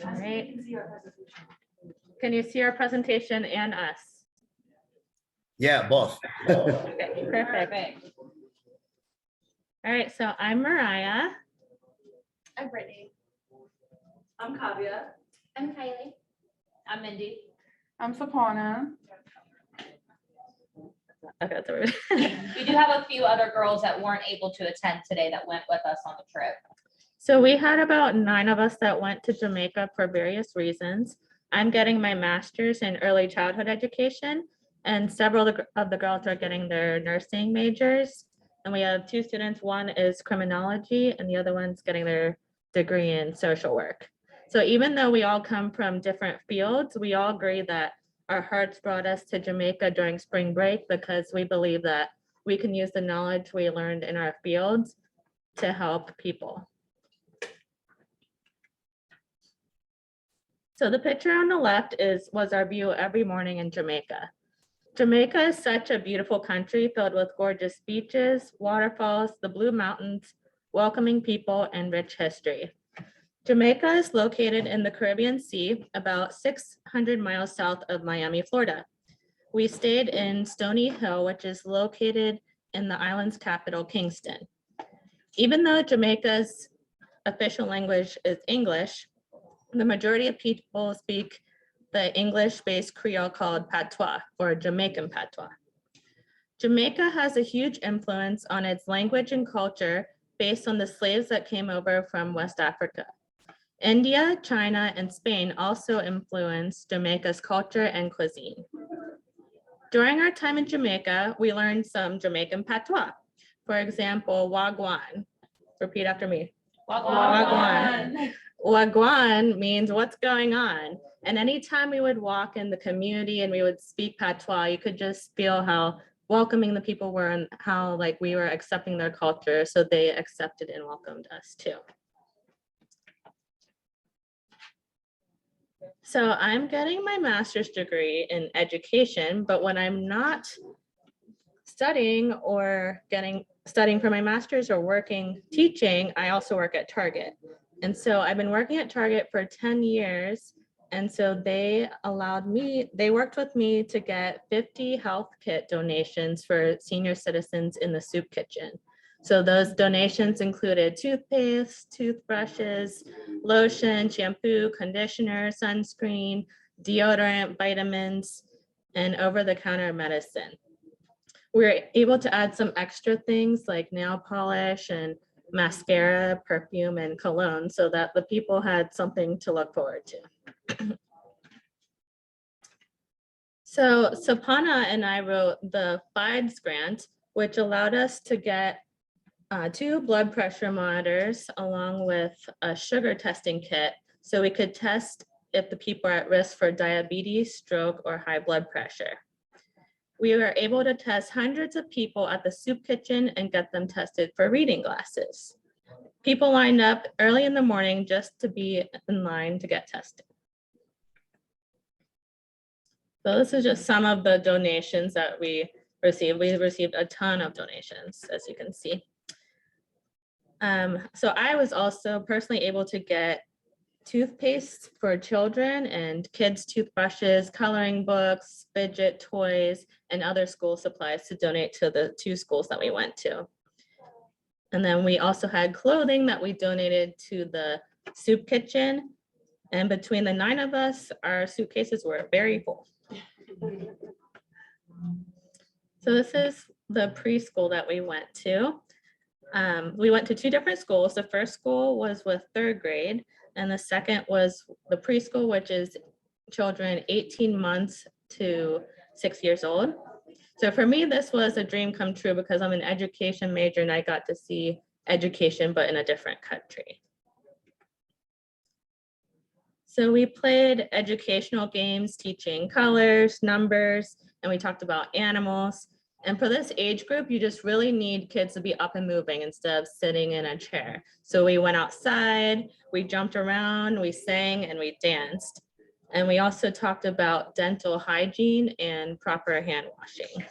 All right. Can you see our presentation and us? Yeah, both. Okay, perfect. All right, so I'm Mariah. I'm Brittany. I'm Kavya. I'm Kylie. I'm Mindy. I'm Sapana. Okay, that's everybody. We do have a few other girls that weren't able to attend today that went with us on the trip. So we had about 9 of us that went to Jamaica for various reasons. I'm getting my master's in early childhood education, and several of the girls are getting their nursing majors. And we have 2 students. One is criminology, and the other one's getting their degree in social work. So even though we all come from different fields, we all agree that our hearts brought us to Jamaica during spring break because we believe that we can use the knowledge we learned in our fields to help people. So the picture on the left was our view every morning in Jamaica. Jamaica is such a beautiful country filled with gorgeous beaches, waterfalls, the blue mountains, welcoming people, and rich history. Jamaica is located in the Caribbean Sea, about 600 miles south of Miami, Florida. We stayed in Stony Hill, which is located in the island's capital, Kingston. Even though Jamaica's official language is English, the majority of people speak the English-based Creole called patois, or Jamaican patois. Jamaica has a huge influence on its language and culture based on the slaves that came over from West Africa. India, China, and Spain also influenced Jamaica's culture and cuisine. During our time in Jamaica, we learned some Jamaican patois. For example, wagwan. Repeat after me. Wagwan. Wagwan means what's going on. And anytime we would walk in the community and we would speak patois, you could just feel how welcoming the people were and how like we were accepting their culture. So they accepted and welcomed us too. So I'm getting my master's degree in education, but when I'm not studying or studying for my master's or working teaching, I also work at Target. And so I've been working at Target for 10 years. And so they worked with me to get 50 health kit donations for senior citizens in the soup kitchen. So those donations included toothpaste, toothbrushes, lotion, shampoo, conditioner, sunscreen, deodorant, vitamins, and over-the-counter medicine. We were able to add some extra things like nail polish and mascara, perfume, and cologne so that the people had something to look forward to. So Sapana and I wrote the FIDES grant, which allowed us to get 2 blood pressure monitors along with a sugar testing kit so we could test if the people are at risk for diabetes, stroke, or high blood pressure. We were able to test hundreds of people at the soup kitchen and get them tested for reading glasses. People lined up early in the morning just to be in line to get tested. So this is just some of the donations that we received. We received a ton of donations, as you can see. So I was also personally able to get toothpaste for children and kids' toothbrushes, coloring books, fidget toys, and other school supplies to donate to the 2 schools that we went to. And then we also had clothing that we donated to the soup kitchen. And between the 9 of us, our suitcases were very full. So this is the preschool that we went to. We went to 2 different schools. The first school was with 3rd grade, and the second was the preschool, which is children 18 months to 6 years old. So for me, this was a dream come true because I'm an education major and I got to see education, but in a different country. So we played educational games, teaching colors, numbers, and we talked about animals. And for this age group, you just really need kids to be up and moving instead of sitting in a chair. So we went outside, we jumped around, we sang, and we danced. And we also talked about dental hygiene and proper hand washing.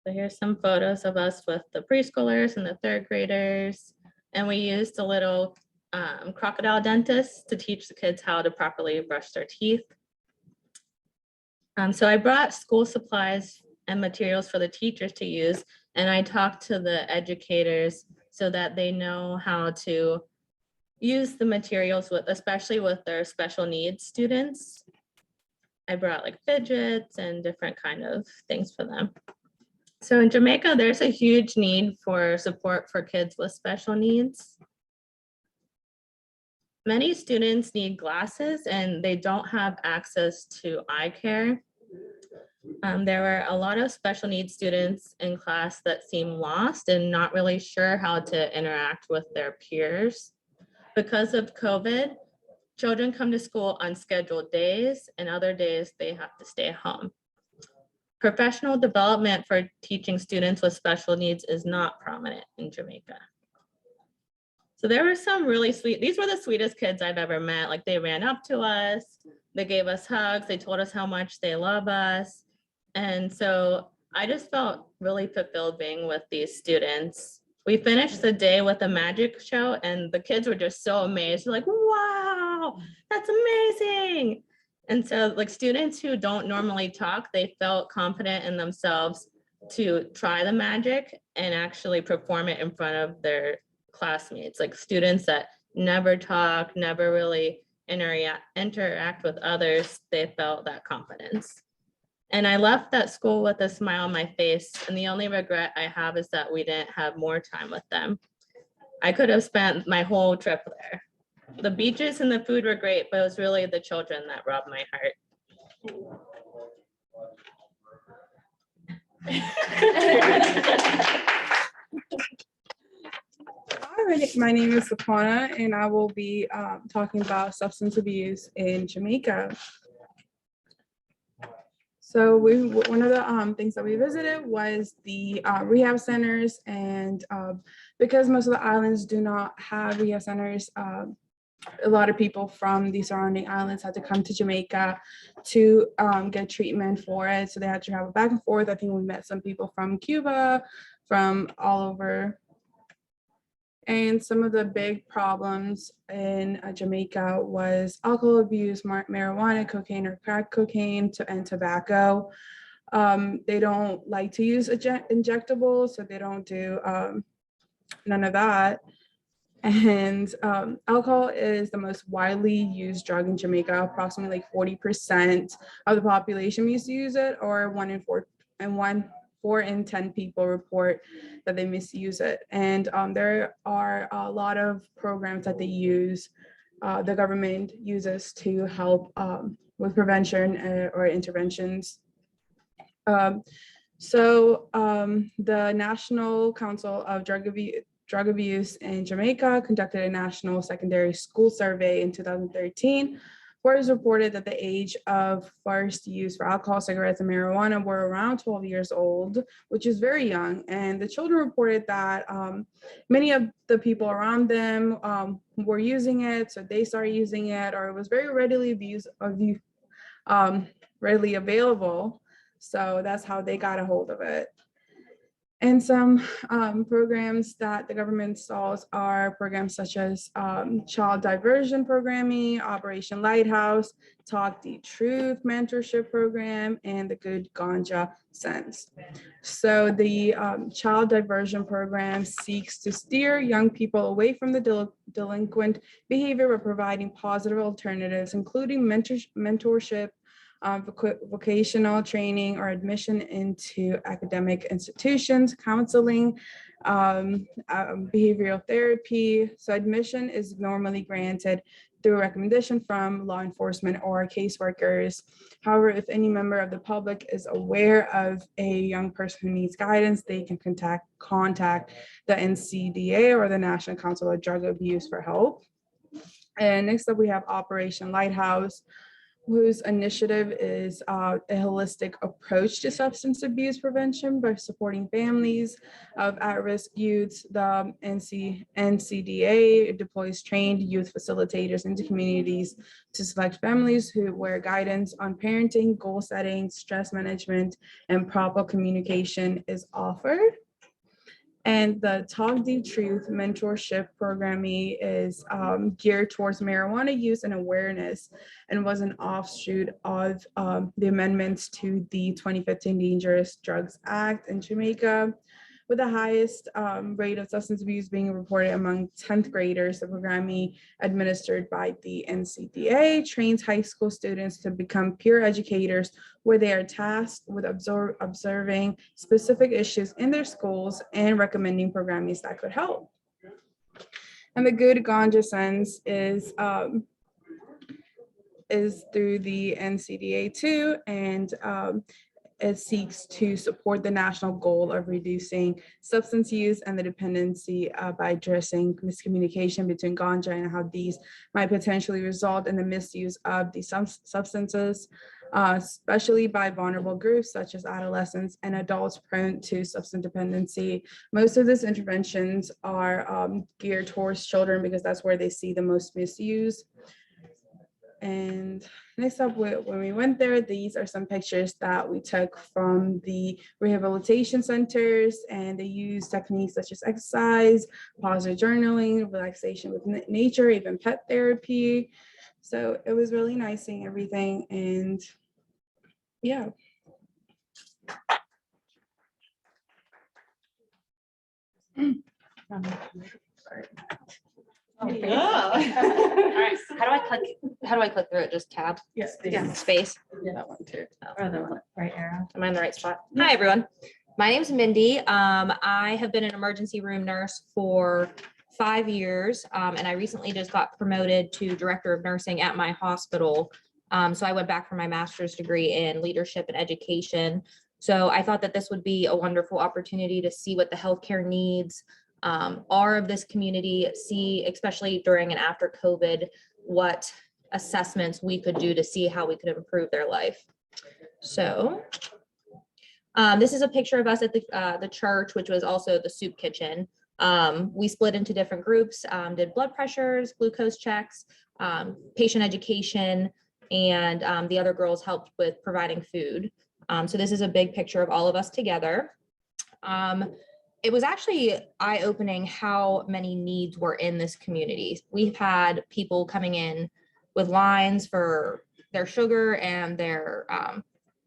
So here's some photos of us with the preschoolers and the 3rd graders. And we used a little crocodile dentists to teach the kids how to properly brush their teeth. So I brought school supplies and materials for the teachers to use, and I talked to the educators so that they know how to use the materials with, especially with their special needs students. I brought like fidgets and different kind of things for them. So in Jamaica, there's a huge need for support for kids with special needs. Many students need glasses and they don't have access to eye care. There were a lot of special needs students in class that seem lost and not really sure how to interact with their peers. Because of COVID, children come to school on scheduled days and other days they have to stay home. Professional development for teaching students with special needs is not prominent in Jamaica. So there were some really sweet, these were the sweetest kids I've ever met. Like they ran up to us, they gave us hugs, they told us how much they love us. And so I just felt really fulfilled being with these students. We finished the day with a magic show and the kids were just so amazed. They're like, wow, that's amazing. And so like students who don't normally talk, they felt confident in themselves to try the magic and actually perform it in front of their classmates, like students that never talk, never really interact with others, they felt that confidence. And I left that school with a smile on my face. And the only regret I have is that we didn't have more time with them. I could have spent my whole trip there. The beaches and the food were great, but it was really the children that robbed my heart. Hi, my name is Saquana, and I will be talking about substance abuse in Jamaica. So one of the things that we visited was the rehab centers, and because most of the islands do not have rehab centers, a lot of people from the surrounding islands had to come to Jamaica to get treatment for it. So they had to travel back and forth. I think we met some people from Cuba, from all over. And some of the big problems in Jamaica was alcohol abuse, marijuana, cocaine or crack cocaine, and tobacco. They don't like to use injectables, so they don't do none of that. And alcohol is the most widely used drug in Jamaica. Approximately like 40% of the population used to use it, or 4 in 10 people report that they misuse it. And there are a lot of programs that they use, the government uses to help with prevention or interventions. So the National Council of Drug Abuse in Jamaica conducted a national secondary school survey in 2013, where it was reported that the age of first use for alcohol, cigarettes, and marijuana were around 12 years old, which is very young. And the children reported that many of the people around them were using it, so they started using it, or it was very readily readily available. So that's how they got a hold of it. And some programs that the government installs are programs such as child diversion programming, Operation Lighthouse, Talk the Truth mentorship program, and the Good Ganja Sense. So the child diversion program seeks to steer young people away from the delinquent behavior by providing positive alternatives, including mentorship, vocational training, or admission into academic institutions, counseling, behavioral therapy. So admission is normally granted through recommendation from law enforcement or caseworkers. However, if any member of the public is aware of a young person who needs guidance, they can contact the NCDA or the National Council of Drug Abuse for help. And next up, we have Operation Lighthouse, whose initiative is a holistic approach to substance abuse prevention by supporting families of at-risk youths. The NCDA deploys trained youth facilitators into communities to select families where guidance on parenting, goal setting, stress management, and proper communication is offered. And the Talk the Truth mentorship programming is geared towards marijuana use and awareness, and was an offshoot of the amendments to the 2015 Dangerous Drugs Act in Jamaica. With the highest rate of substance abuse being reported among 10th graders, the programming administered by the NCDA trains high school students to become peer educators, where they are tasked with observing specific issues in their schools and recommending programming that could help. And the Good Ganja Sense is through the NCDA too, and it seeks to support the national goal of reducing substance use and the dependency by addressing miscommunication between ganja and how these might potentially result in the misuse of these substances, especially by vulnerable groups such as adolescents and adults prone to substance dependency. Most of these interventions are geared towards children because that's where they see the most misuse. And next up, when we went there, these are some pictures that we took from the rehabilitation centers, and they use techniques such as exercise, positive journaling, relaxation with nature, even pet therapy. So it was really nice seeing everything, and yeah. All right, how do I click through it? Just tab? Yes. Space? That one too. Or the right arrow? Am I in the right spot? Hi, everyone. My name is Mindy. I have been an emergency room nurse for 5 years, and I recently just got promoted to director of nursing at my hospital. So I went back for my master's degree in leadership and education. So I thought that this would be a wonderful opportunity to see what the healthcare needs are of this community, see, especially during and after COVID, what assessments we could do to see how we could improve their life. So this is a picture of us at the church, which was also the soup kitchen. We split into different groups, did blood pressures, glucose checks, patient education, and the other girls helped with providing food. So this is a big picture of all of us together. It was actually eye-opening how many needs were in this community. We've had people coming in with lines for their sugar and their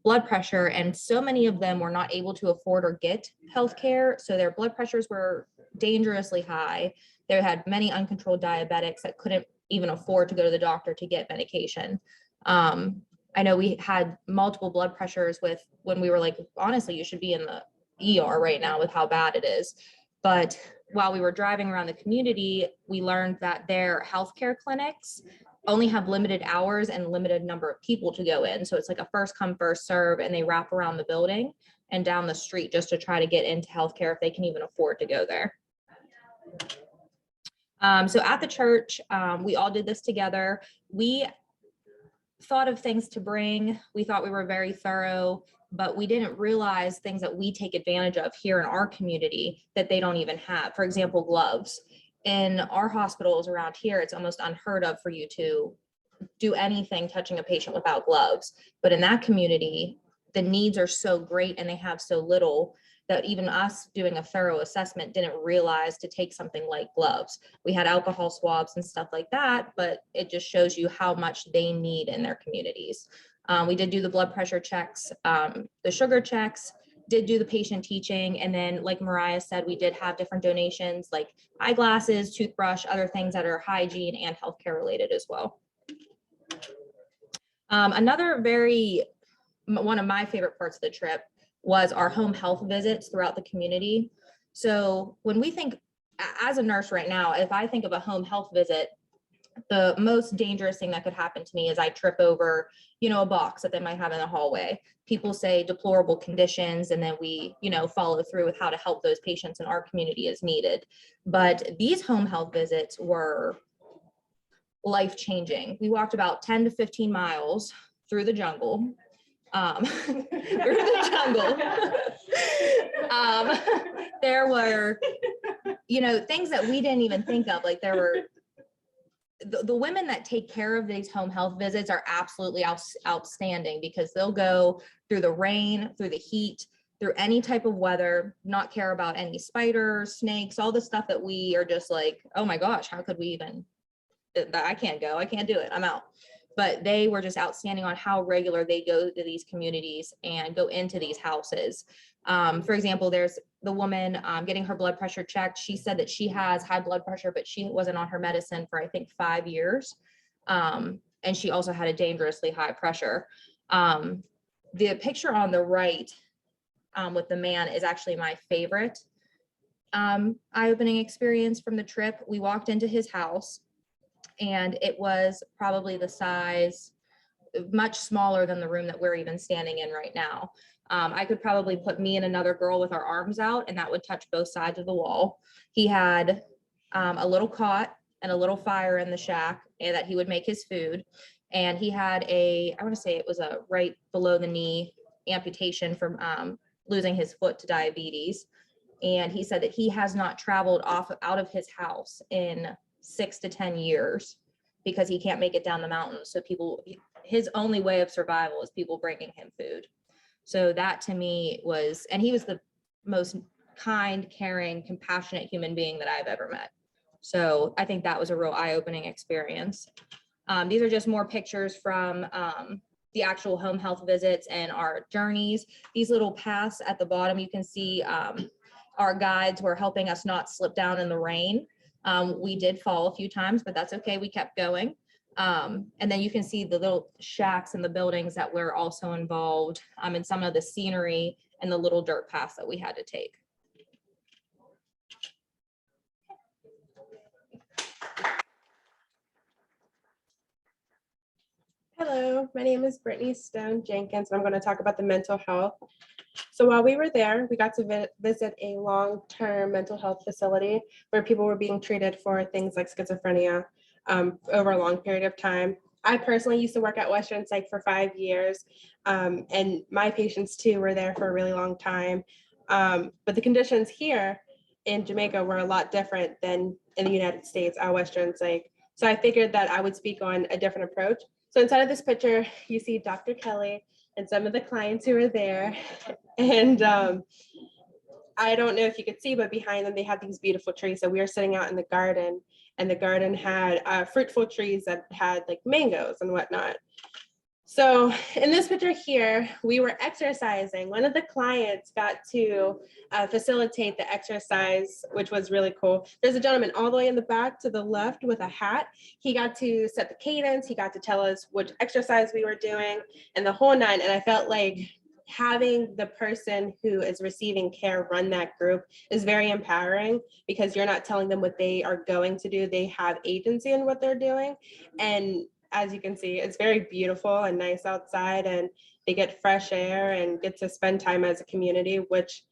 blood pressure, and so many of them were not able to afford or get healthcare. So their blood pressures were dangerously high. They had many uncontrolled diabetics that couldn't even afford to go to the doctor to get medication. I know we had multiple blood pressures with when we were like, honestly, you should be in the ER right now with how bad it is. But while we were driving around the community, we learned that their healthcare clinics only have limited hours and limited number of people to go in. So it's like a first come, first serve, and they wrap around the building and down the street just to try to get into healthcare if they can even afford to go there. So at the church, we all did this together. We thought of things to bring. We thought we were very thorough, but we didn't realize things that we take advantage of here in our community that they don't even have. For example, gloves. In our hospitals around here, it's almost unheard of for you to do anything touching a patient without gloves. But in that community, the needs are so great and they have so little that even us doing a thorough assessment didn't realize to take something like gloves. We had alcohol swabs and stuff like that, but it just shows you how much they need in their communities. We did do the blood pressure checks, the sugar checks, did do the patient teaching. And then like Mariah said, we did have different donations like eyeglasses, toothbrush, other things that are hygiene and healthcare related as well. Another one of my favorite parts of the trip was our home health visits throughout the community. So when we think, as a nurse right now, if I think of a home health visit, the most dangerous thing that could happen to me is I trip over, a box that they might have in the hallway. People say deplorable conditions, and then we, follow through with how to help those patients in our community as needed. But these home health visits were life-changing. We walked about 10 to 15 miles through the jungle. There were, things that we didn't even think of. Like there were the women that take care of these home health visits are absolutely outstanding because they'll go through the rain, through the heat, through any type of weather, not care about any spiders, snakes, all the stuff that we are just like, oh my gosh, how could we even, I can't go, I can't do it, I'm out. But they were just outstanding on how regular they go to these communities and go into these houses. For example, there's the woman getting her blood pressure checked. She said that she has high blood pressure, but she wasn't on her medicine for, I think, 5 years. And she also had a dangerously high pressure. The picture on the right with the man is actually my favorite eye-opening experience from the trip. We walked into his house and it was probably the size, much smaller than the room that we're even standing in right now. I could probably put me and another girl with our arms out and that would touch both sides of the wall. He had a little cot and a little fire in the shack and that he would make his food. And he had I want to say it was a right below the knee amputation from losing his foot to diabetes. And he said that he has not traveled out of his house in 6 to 10 years because he can't make it down the mountain. So his only way of survival is people bringing him food. So that to me was, and he was the most kind, caring, compassionate human being that I've ever met. So I think that was a real eye-opening experience. These are just more pictures from the actual home health visits and our journeys. These little paths at the bottom, you can see our guides were helping us not slip down in the rain. We did fall a few times, but that's okay. We kept going. And then you can see the little shacks and the buildings that were also involved in some of the scenery and the little dirt paths that we had to take. Hello, my name is Brittany Stone Jenkins, and I'm going to talk about the mental health. So while we were there, we got to visit a long-term mental health facility where people were being treated for things like schizophrenia over a long period of time. I personally used to work at Western Psych for 5 years, and my patients too were there for a really long time. But the conditions here in Jamaica were a lot different than in the United States at Western Psych. So I figured that I would speak on a different approach. So inside of this picture, you see Dr. Kelly and some of the clients who were there. And I don't know if you could see, but behind them, they had these beautiful trees. So we were sitting out in the garden, and the garden had fruitful trees that had like mangoes and whatnot. So in this picture here, we were exercising. One of the clients got to facilitate the exercise, which was really cool. There's a gentleman all the way in the back to the left with a hat. He got to set the cadence. He got to tell us which exercise we were doing and the whole nine. And I felt like having the person who is receiving care run that group is very empowering because you're not telling them what they are going to do. They have agency in what they're doing. And as you can see, it's very beautiful and nice outside, and they get fresh air and get to spend time as a community, which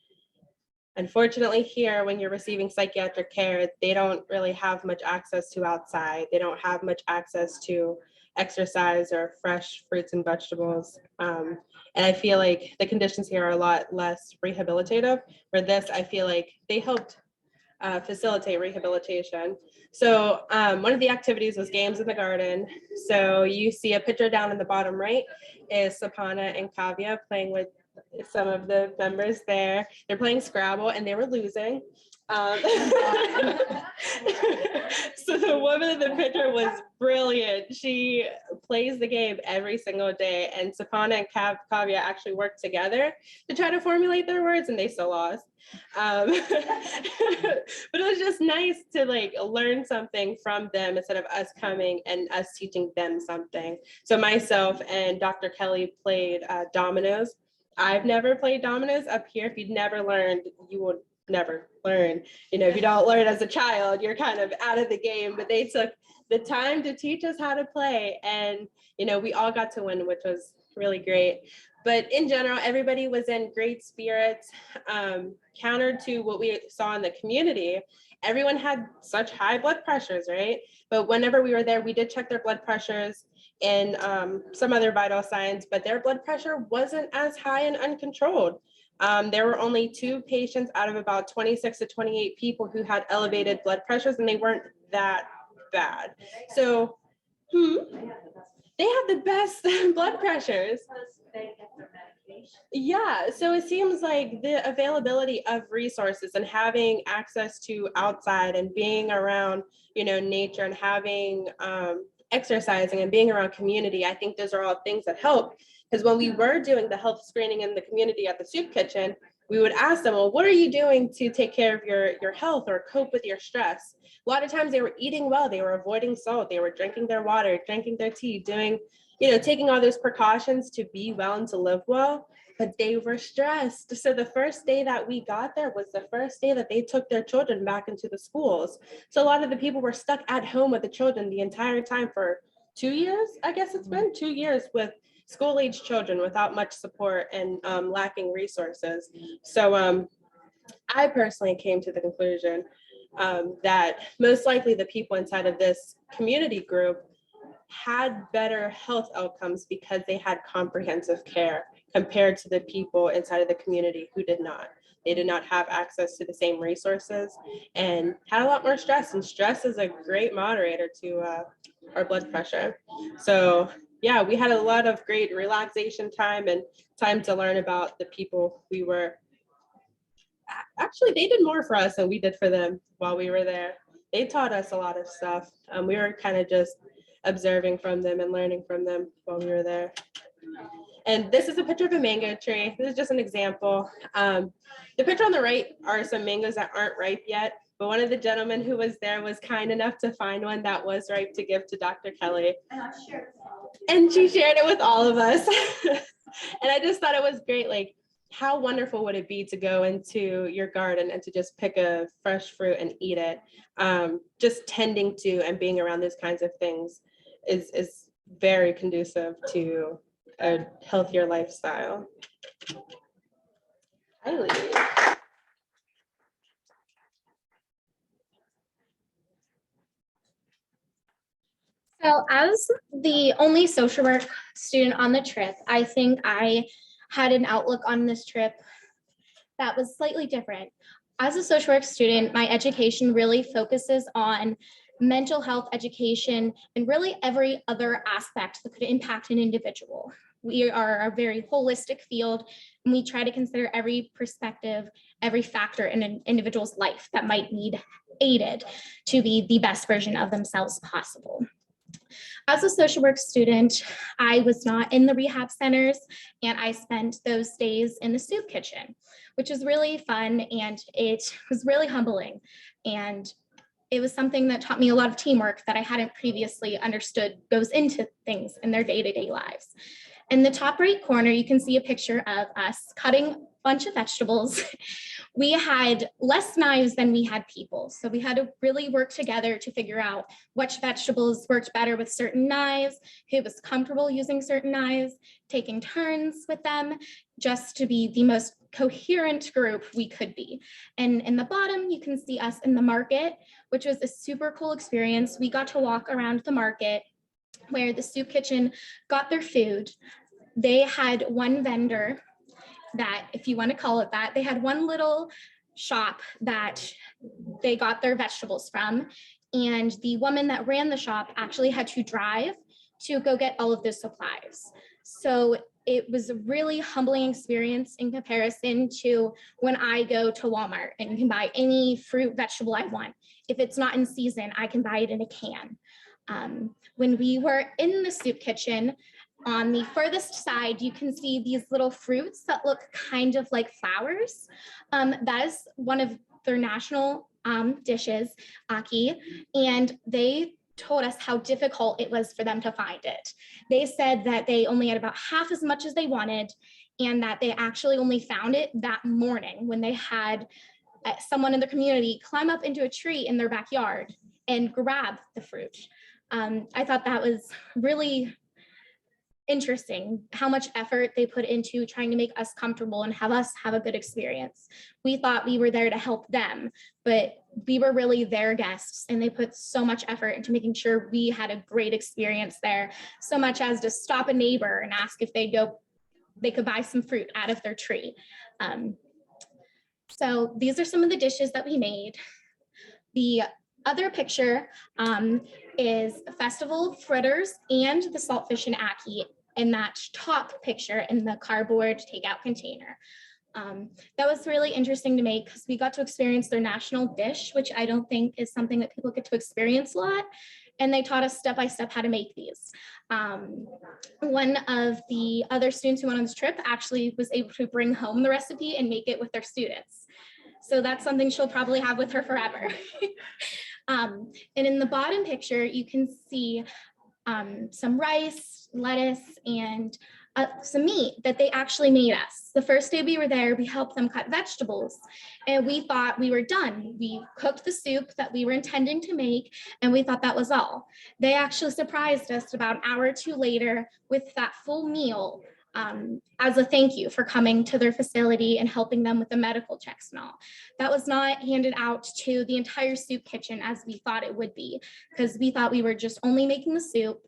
unfortunately here, when you're receiving psychiatric care, they don't really have much access to outside. They don't have much access to exercise or fresh fruits and vegetables. And I feel like the conditions here are a lot less rehabilitative. For this, I feel like they helped facilitate rehabilitation. So one of the activities was games in the garden. So you see a picture down in the bottom right is Sapana and Kavya playing with some of the members there. They're playing Scrabble and they were losing. So the woman in the picture was brilliant. She plays the game every single day, and Sapana and Kavya actually worked together to try to formulate their words, and they still lost. But it was just nice to like learn something from them instead of us coming and us teaching them something. So myself and Dr. Kelly played dominoes. I've never played dominoes up here. If you'd never learned, you would never learn. You know, if you don't learn as a child, you're kind of out of the game. But they took the time to teach us how to play, and you know, we all got to win, which was really great. But in general, everybody was in great spirits. Counter to what we saw in the community, everyone had such high blood pressures, right? But whenever we were there, we did check their blood pressures and some other vital signs, but their blood pressure wasn't as high and uncontrolled. There were only 2 patients out of about 26 to 28 people who had elevated blood pressures, and they weren't that bad. So they have the best blood pressers. Yeah, so it seems like the availability of resources and having access to outside and being around, nature and having exercising and being around community, I think those are all things that help. Because when we were doing the health screening in the community at the soup kitchen, we would ask them, well, what are you doing to take care of your health or cope with your stress? A lot of times they were eating well, they were avoiding salt, they were drinking their water, drinking their tea, doing, taking all those precautions to be well and to live well, but they were stressed. So the first day that we got there was the first day that they took their children back into the schools. So a lot of the people were stuck at home with the children the entire time for 2 years. I guess it's been 2 years with school-age children without much support and lacking resources. So I personally came to the conclusion that most likely the people inside of this community group had better health outcomes because they had comprehensive care compared to the people inside of the community who did not. They did not have access to the same resources and had a lot more stress. And stress is a great moderator to our blood pressure. So yeah, we had a lot of great relaxation time and time to learn about the people we were. Actually, they did more for us than we did for them while we were there. They taught us a lot of stuff. We were kind of just observing from them and learning from them while we were there. And this is a picture of a mango tree. This is just an example. The picture on the right are some mangoes that aren't ripe yet, but one of the gentlemen who was there was kind enough to find one that was ripe to give to Dr. Kelly. And she shared it with all of us. And I just thought it was great. Like, how wonderful would it be to go into your garden and to just pick a fresh fruit and eat it? Just tending to and being around those kinds of things is very conducive to a healthier lifestyle. Highly. So as the only social work student on the trip, I think I had an outlook on this trip that was slightly different. As a social work student, my education really focuses on mental health education and really every other aspect that could impact an individual. We are a very holistic field, and we try to consider every perspective, every factor in an individual's life that might need aided to be the best version of themselves possible. As a social work student, I was not in the rehab centers, and I spent those days in the soup kitchen, which was really fun, and it was really humbling. And it was something that taught me a lot of teamwork that I hadn't previously understood goes into things in their day-to-day lives. In the top right corner, you can see a picture of us cutting a bunch of vegetables. We had less knives than we had people. So we had to really work together to figure out which vegetables worked better with certain knives, who was comfortable using certain knives, taking turns with them, just to be the most coherent group we could be. And in the bottom, you can see us in the market, which was a super cool experience. We got to walk around the market where the soup kitchen got their food. They had one vendor that, if you want to call it that, they had one little shop that they got their vegetables from. And the woman that ran the shop actually had to drive to go get all of the supplies. So it was a really humbling experience in comparison to when I go to Walmart and can buy any fruit, vegetable I want. If it's not in season, I can buy it in a can. When we were in the soup kitchen, on the furthest side, you can see these little fruits that look kind of like flowers. That is one of their national dishes, ackee, and they told us how difficult it was for them to find it. They said that they only had about half as much as they wanted, and that they actually only found it that morning when they had someone in the community climb up into a tree in their backyard and grab the fruit. I thought that was really interesting how much effort they put into trying to make us comfortable and have us have a good experience. We thought we were there to help them, but we were really their guests, and they put so much effort into making sure we had a great experience there, so much as to stop a neighbor and ask if they could buy some fruit out of their tree. So these are some of the dishes that we made. The other picture is festival fritters and the saltfish and ackee in that top picture in the cardboard takeout container. That was really interesting to me because we got to experience their national dish, which I don't think is something that people get to experience a lot. And they taught us step by step how to make these. One of the other students who went on this trip actually was able to bring home the recipe and make it with their students. So that's something she'll probably have with her forever. And in the bottom picture, you can see some rice, lettuce, and some meat that they actually made us. The first day we were there, we helped them cut vegetables, and we thought we were done. We cooked the soup that we were intending to make, and we thought that was all. They actually surprised us about an hour or two later with that full meal as a thank you for coming to their facility and helping them with the medical checks and all. That was not handed out to the entire soup kitchen as we thought it would be, because we thought we were just only making the soup.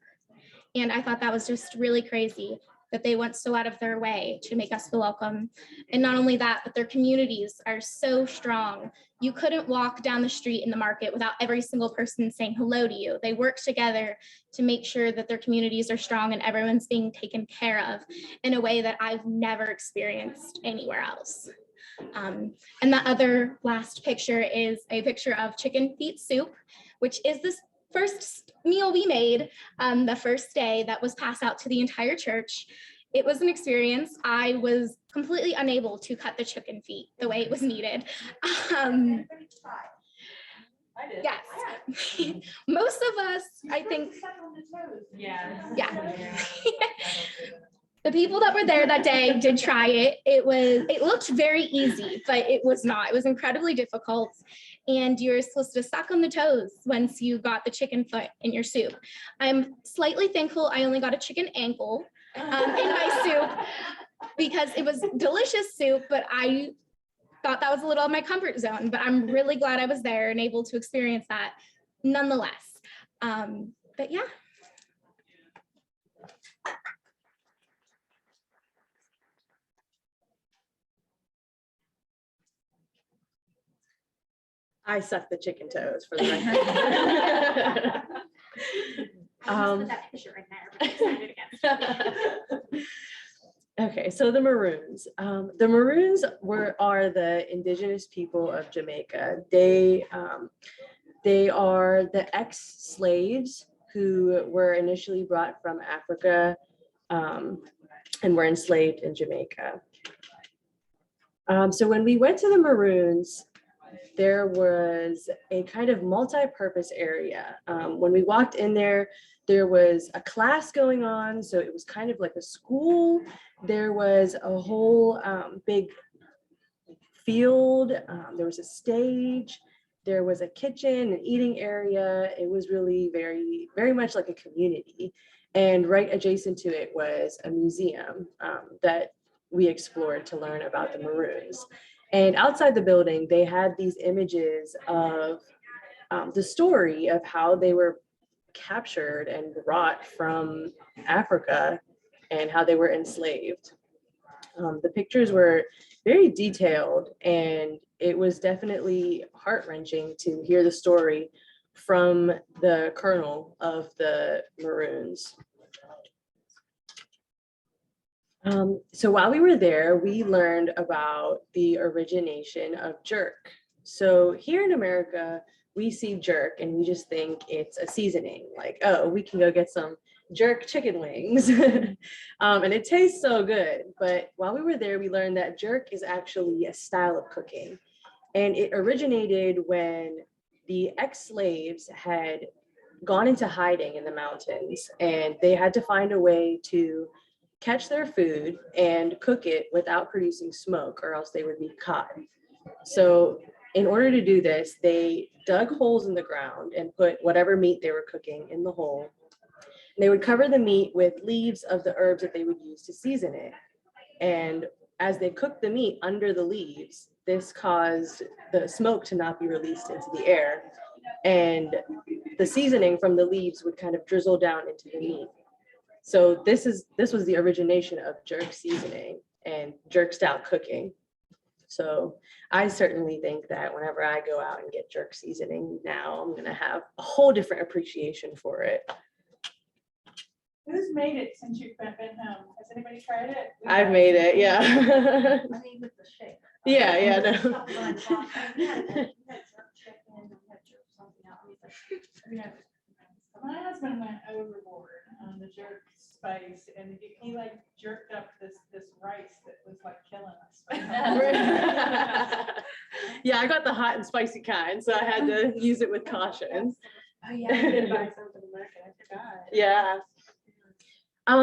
And I thought that was just really crazy that they went so out of their way to make us feel welcome. And not only that, but their communities are so strong. You couldn't walk down the street in the market without every single person saying hello to you. They work together to make sure that their communities are strong and everyone's being taken care of in a way that I've never experienced anywhere else. And the other last picture is a picture of chicken feet soup, which is this first meal we made the first day that was passed out to the entire church. It was an experience. I was completely unable to cut the chicken feet the way it was needed. Yes, most of us, I think, yeah. The people that were there that day did try it. It looked very easy, but it was not. It was incredibly difficult. And you're supposed to suck on the toes once you got the chicken foot in your soup. I'm slightly thankful I only got a chicken ankle in my soup because it was delicious soup, but I thought that was a little of my comfort zone. But I'm really glad I was there and able to experience that nonetheless. But yeah. I suck the chicken toes for the record. Okay, so the Maroons. The Maroons are the indigenous people of Jamaica. They are the ex-slaves who were initially brought from Africa and were enslaved in Jamaica. So when we went to the Maroons, there was a kind of multi-purpose area. When we walked in there, there was a class going on. So it was kind of like a school. There was a whole big field. There was a stage. There was a kitchen, an eating area. It was really very, very much like a community. And right adjacent to it was a museum that we explored to learn about the Maroons. And outside the building, they had these images of the story of how they were captured and brought from Africa and how they were enslaved. The pictures were very detailed, and it was definitely heart-wrenching to hear the story from the colonel of the Maroons. So while we were there, we learned about the origination of jerk. So here in America, we see jerk and we just think it's a seasoning, like, oh, we can go get some jerk chicken wings. And it tastes so good. But while we were there, we learned that jerk is actually a style of cooking. And it originated when the ex-slaves had gone into hiding in the mountains, and they had to find a way to catch their food and cook it without producing smoke, or else they would be caught. So in order to do this, they dug holes in the ground and put whatever meat they were cooking in the hole. And they would cover the meat with leaves of the herbs that they would use to season it. And as they cooked the meat under the leaves, this caused the smoke to not be released into the air. And the seasoning from the leaves would kind of drizzle down into the meat. So this was the origination of jerk seasoning and jerk style cooking. So I certainly think that whenever I go out and get jerk seasoning now, I'm gonna have a whole different appreciation for it. Who's made it since you've been home? Has anybody tried it? I've made it, yeah. I mean, with the shake. Yeah, no. Stuff on top. We had jerk chicken, we had jerk something else. My husband went overboard on the jerk spice, and he like jerked up this rice that was like killing us. Yeah, I got the hot and spicy kind, so I had to use it with caution. Oh, yeah, I did buy some for the market, I forgot. Yeah.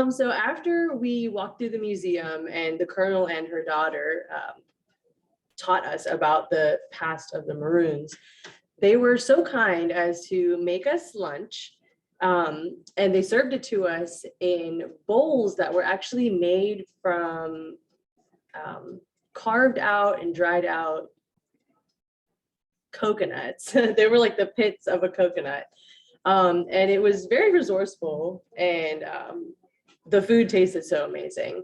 So after we walked through the museum and the Colonel and her daughter taught us about the past of the Maroons, they were so kind as to make us lunch. And they served it to us in bowls that were actually made from carved out and dried out coconuts. They were like the pits of a coconut. And it was very resourceful, and the food tasted so amazing.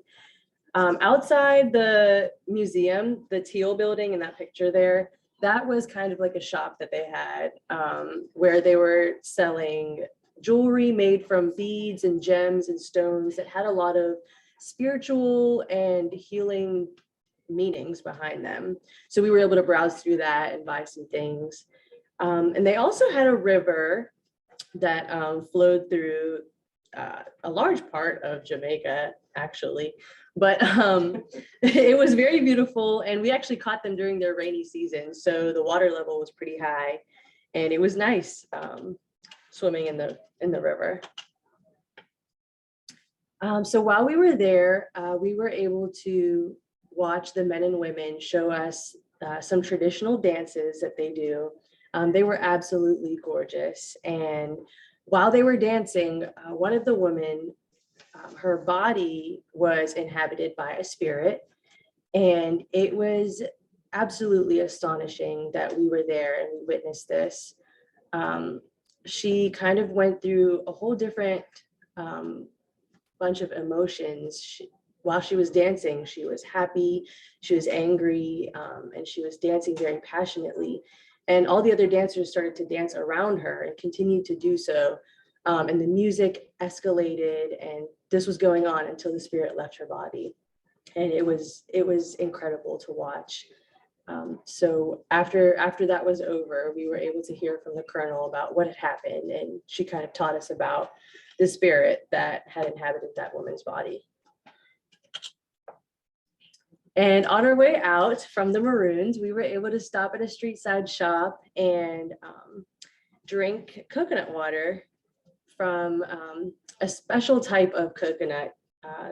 Outside the museum, the teal building in that picture there, that was kind of like a shop that they had where they were selling jewelry made from beads and gems and stones that had a lot of spiritual and healing meanings behind them. So we were able to browse through that and buy some things. And they also had a river that flowed through a large part of Jamaica, actually. But it was very beautiful, and we actually caught them during their rainy season. So the water level was pretty high, and it was nice swimming in the river. So while we were there, we were able to watch the men and women show us some traditional dances that they do. They were absolutely gorgeous. And while they were dancing, one of the women, her body was inhabited by a spirit. And it was absolutely astonishing that we were there and we witnessed this. She kind of went through a whole different bunch of emotions. While she was dancing, she was happy, she was angry, and she was dancing very passionately. And all the other dancers started to dance around her and continued to do so. And the music escalated, and this was going on until the spirit left her body. And it was incredible to watch. So after that was over, we were able to hear from the Colonel about what had happened, and she kind of taught us about the spirit that had inhabited that woman's body. And on our way out from the Maroons, we were able to stop at a street side shop and drink coconut water from a special type of coconut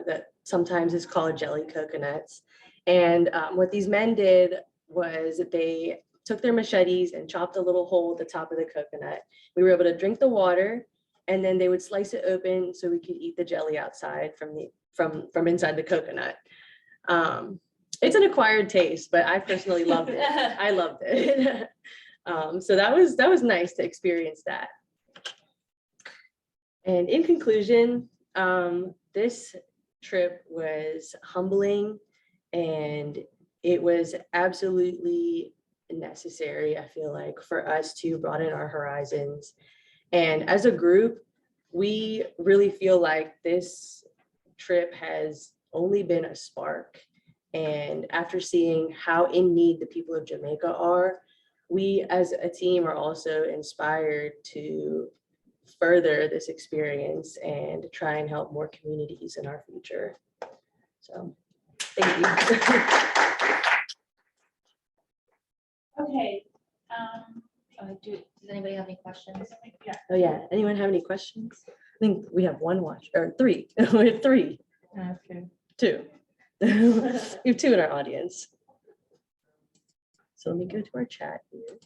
that sometimes is called jelly coconuts. And what these men did was they took their machetes and chopped a little hole at the top of the coconut. We were able to drink the water, and then they would slice it open so we could eat the jelly outside from inside the coconut. It's an acquired taste, but I personally loved it. I loved it. So that was nice to experience that. And in conclusion, this trip was humbling, and it was absolutely necessary, I feel like, for us to broaden our horizons. And as a group, we really feel like this trip has only been a spark. And after seeing how in need the people of Jamaica are, we as a team are also inspired to further this experience and try and help more communities in our future. So, thank you. Okay. Does anybody have any questions? Yeah. Oh yeah, anyone have any questions? I think we have one watch, or three. We have three. Okay. Two. We have two in our audience. So let me go to our chat here.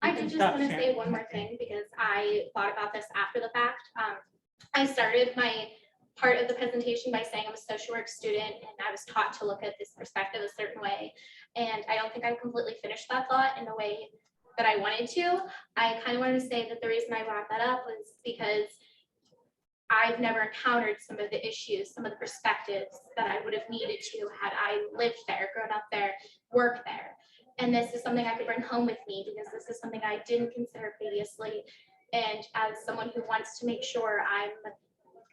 I did just Stop want to sharing. say one more thing because I thought about this after the fact. I started my part of the presentation by saying I'm a social work student and I was taught to look at this perspective a certain way. And I don't think I've completely finished that thought in the way that I wanted to. I kind of wanted to say that the reason I brought that up was because I've never encountered some of the issues, some of the perspectives that I would have needed to had I lived there, grown up there, worked there. And this is something I could bring home with me because this is something I didn't consider previously. And as someone who wants to make sure I'm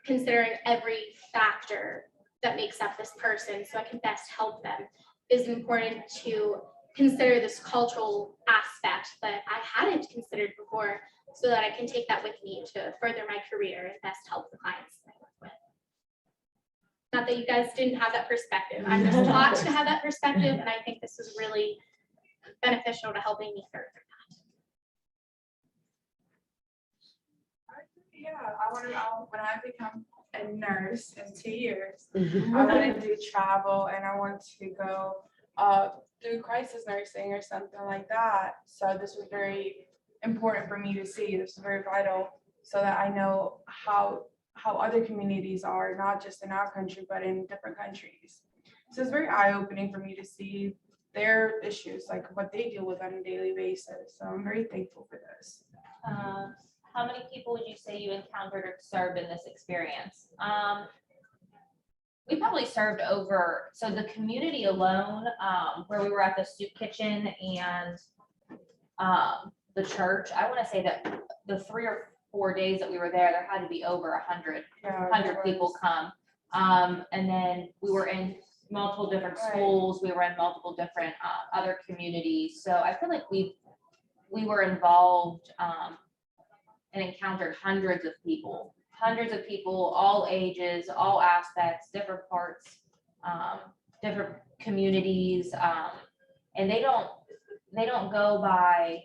considering every factor that makes up this person so I can best help them, it is important to consider this cultural aspect that I hadn't considered before so that I can take that with me to further my career and best help the clients that I work with. Not that you guys didn't have that perspective. I'm just taught to have that perspective, and I think this is really beneficial to helping me further that. Yeah, I want to, when I become a nurse in 2 years, I want to do travel and I want to go do crisis nursing or something like that. So this was very important for me to see. This is very vital so that I know how other communities are, not just in our country, but in different countries. So it's very eye-opening for me to see their issues, like what they deal with on a daily basis. So I'm very thankful for this. How many people would you say you encountered or served in this experience? We probably served over, so the community alone, where we were at the soup kitchen and the church, I want to say that the 3 or 4 days that we were there had to be over 100 people come. And then we were in multiple different schools. We were in multiple different other communities. So I feel like we were involved and encountered hundreds of people, all ages, all aspects, different parts, different communities. And they don't go by,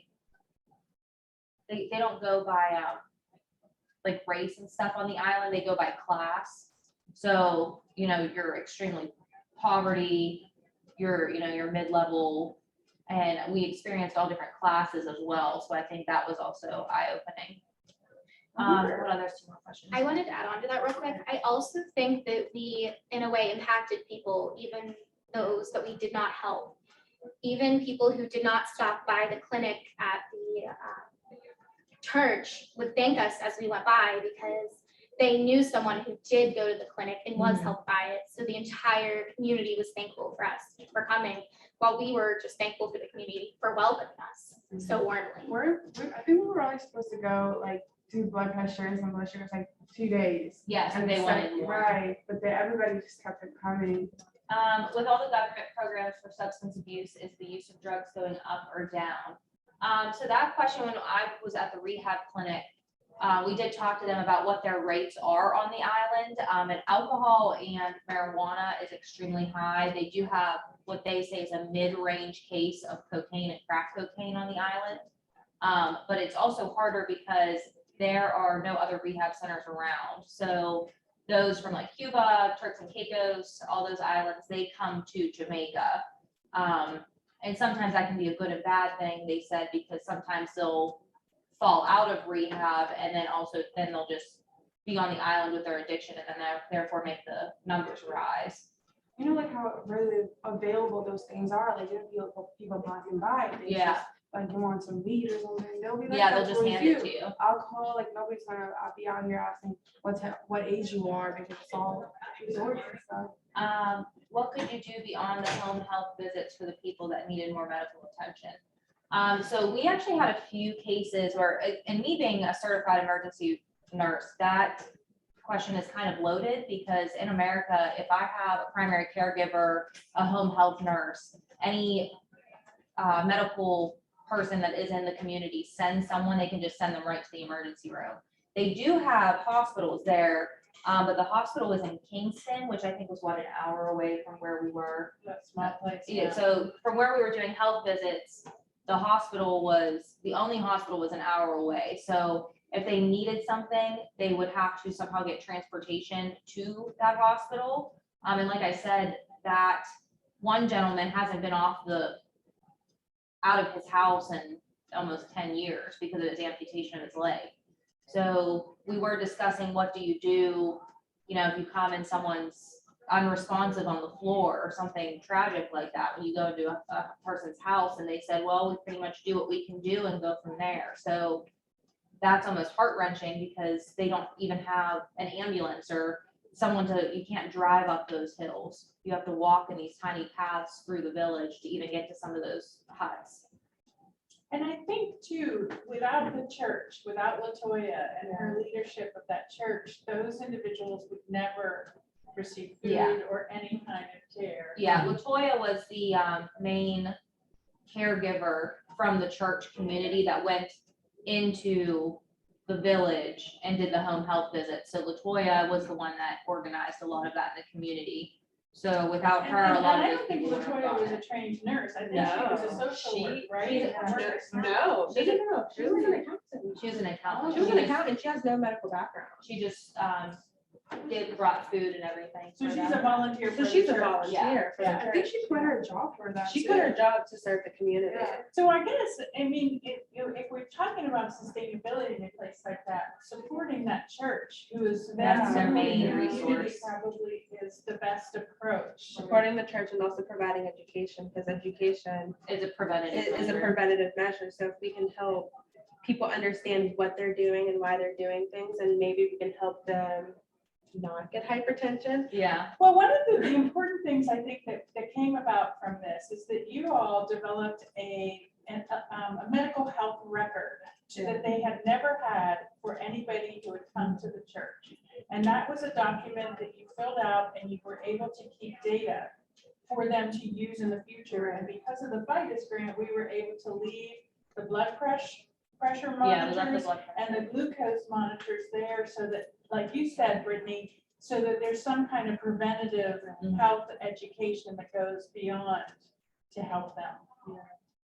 they don't go by like race and stuff on the island. They go by class. So, you know, you're extremely poverty, you're mid-level, and we experienced all different classes as well. So I think that was also eye-opening. What other 2 more questions? I wanted to add on to that real quick. I also think that we, in a way, impacted people, even those that we did not help. Even people who did not stop by the clinic at the church would thank us as we went by because they knew someone who did go to the clinic and was helped by it. So the entire community was thankful for us for coming, while we were just thankful for the community for welcoming us so warmly. I think we were only supposed to go like do blood pressures and blood sugars like 2 days. Yes, and they wanted more. Right, but then everybody just kept coming. With all the government programs for substance abuse, is the use of drugs going up or down? So that question, when I was at the rehab clinic, we did talk to them about what their rates are on the island. And alcohol and marijuana is extremely high. They do have what they say is a mid-range case of cocaine and crack cocaine on the island. But it's also harder because there are no other rehab centers around. So those from like Cuba, Turks and Caicos, all those islands, they come to Jamaica. And sometimes that can be a good and bad thing, they said, because sometimes they'll fall out of rehab and then they'll just be on the island with their addiction and then therefore make the numbers rise. You know, like how really available those things are. Like you know, people passing by. They just, like you want some weed or something, they'll be like, yeah, they'll just hand it to you. Alcohol, like nobody's gonna be out here asking what age you are because it's all resort and stuff. What could you do beyond the home health visits for the people that needed more medical attention? So we actually had a few cases where, and me being a certified emergency nurse, that question is kind of loaded because in America, if I have a primary caregiver, a home health nurse, any medical person that is in the community send someone, they can just send them right to the emergency room. They do have hospitals there, but the hospital was in Kingston, which I think was an hour away from where we were. That small place. Yeah, so from where we were doing health visits, the only hospital was an hour away. So if they needed something, they would have to somehow get transportation to that hospital. And like I said, that one gentleman hasn't been out of his house in almost 10 years because of his amputation of his leg. So we were discussing, what do you do, if you come and someone's unresponsive on the floor or something tragic like that, when you go into a person's house, and they said, well, we pretty much do what we can do and go from there. So that's almost heart-wrenching because they don't even have an ambulance or someone you can't drive up those hills. You have to walk in these tiny paths through the village to even get to some of those huts. And I think too, without the church, without Latoya and her leadership of that church, those individuals would never receive Yeah. food or any kind of care. Yeah, Latoya was the main caregiver from the church community that went into the village and did the home health visit. So Latoya was the one that organized a lot of that in the community. So without her, a lot And I of don't those think people wouldn't have Latoya was gone. a trained nurse. I think she was a social worker, right? She's A nurse. No, she didn't know. She was an accountant. She was an accountant. She was an accountant. She has no medical background. She just brought food and everything. So for she's them. a volunteer for So the she's a church. volunteer for Yeah. the I think church. she quit her job for that. She too. quit her job to serve the community. So I guess, I mean, if we're talking about sustainability in a place like that, supporting that church who is then That's their supporting main the community resource. probably is the best approach. Supporting the church and also providing education, because education Is a preventative. is a measure. preventative measure. So if we can help people understand what they're doing and why they're doing things, and maybe we can help them not get hypertension. Yeah. Well, one of the important things I think that came about from this is that you all developed a medical health record that they had never had for anybody who had come to the church. And that was a document that you filled out and you were able to keep data for them to use in the future. And because of the FIDUS grant, we were able to leave the blood pressure Yeah, we left the monitors blood and the pressure. glucose monitors there so that, like you said, Brittany, so that there's some kind of preventative Mhm. health education that goes beyond to help them.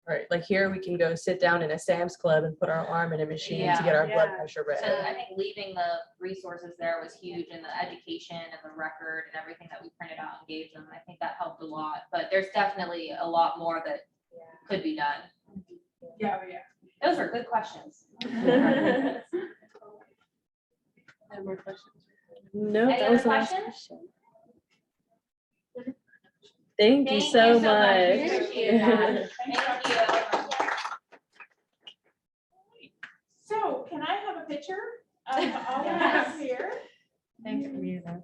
Right, like here we can go sit down in a Sam's Club and put our arm in a machine to get our blood Yeah. pressure So read. I think leaving the resources there was huge, and the education and the record and everything that we printed out and gave them. I think that helped a lot, but there's definitely a lot more that could be done. Yeah, yeah. Those were good questions. No more questions. No, Any that other was the last questions? question. Thank you so much. Appreciate that. Thank you. So can I have a picture of all of us here? Thanks for meeting us.